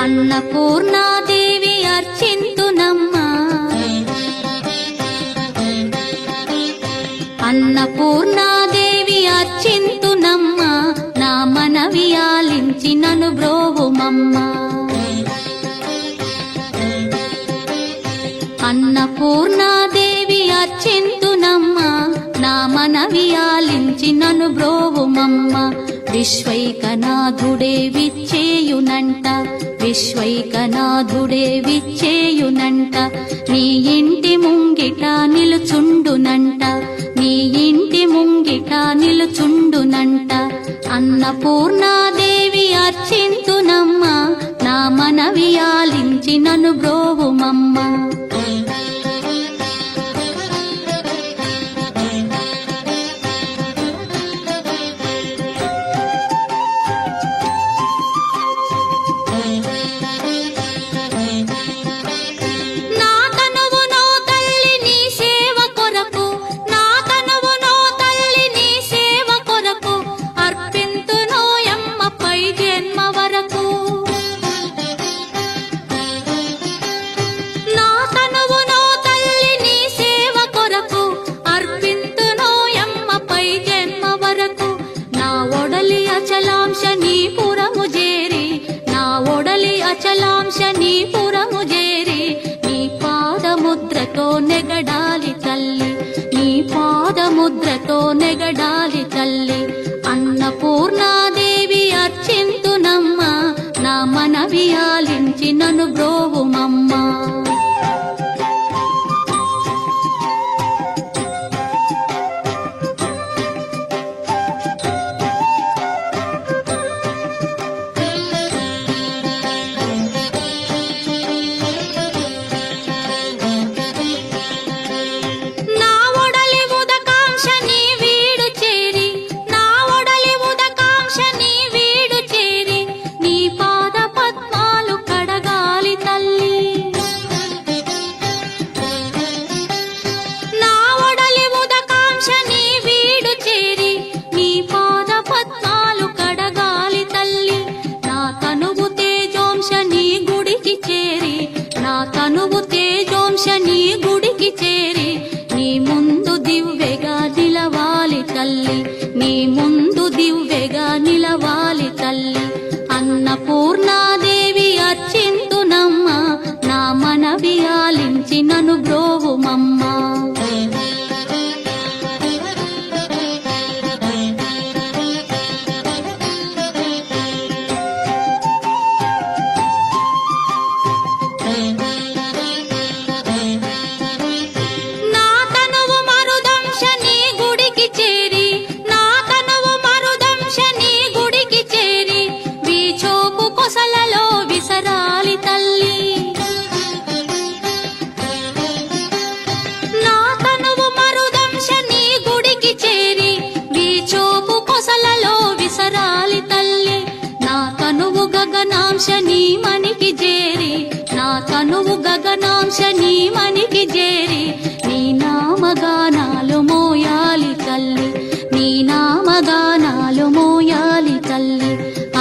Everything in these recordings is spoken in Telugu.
అన్నపూర్ణాదేవి అర్చింతునమ్మా, అన్నపూర్ణాదేవి అర్చింతునమ్మా, నా మనవి ఆలించి నన్ను బ్రోవుమమ్మా. అన్నపూర్ణాదేవి అర్చింతునమ్మా, నా మనవి ఆలించి నన్ను బ్రోవుమమ్మా. విశ్వైకనాథుడే విచ్చేయునంట, విశ్వైకనాథుడే విచ్చేయునంట, నీ ఇంటి ముంగిట నిలుచుండునంట, నీ ఇంటి ముంగిట నిలుచుండునంట. అన్నపూర్ణాదేవి అర్చింతునమ్మా, నా మనవి ఆలించి నన్ను బ్రోవుమమ్మా. అచలాంశ నీ పురము చేరి, నీ పాదముద్రతో నెగడాలి తల్లి, నీ పాదముద్రతో నెగడాలి తల్లి. అన్నపూర్ణాదేవి అర్చింతునమ్మా, నా మనవి ఆలించి నన్ను బ్రోవుమమ్మా. తనువు తేజోంశ నీ గుడికి చేరి, నీ ముందు దివ్వెగా నిలవాలి తల్లి, నీ ముందు దివ్వెగా నిలవాలి తల్లి. అన్నపూర్ణాదేవి అర్చింతునమ్మా, నా మనవి ఆలించి నన్ను బ్రోవుమమ్మా. గగనాంశ నీ మనికి చేరి, నా తనువు గగనాంశ నీ మనికి చేరి, నీ నామగానాలు మోయాలి తల్లి, నీ నామగానాలు మోయాలి తల్లి.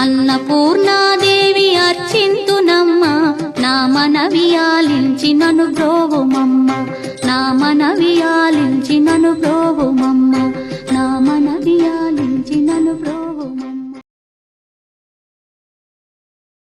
అన్నపూర్ణాదేవి అర్చింతునమ్మా, నా మనవి ఆలించి నన్ను బ్రోవుమమ్మా, నా మనవి ఆలించి నన్ను బ్రో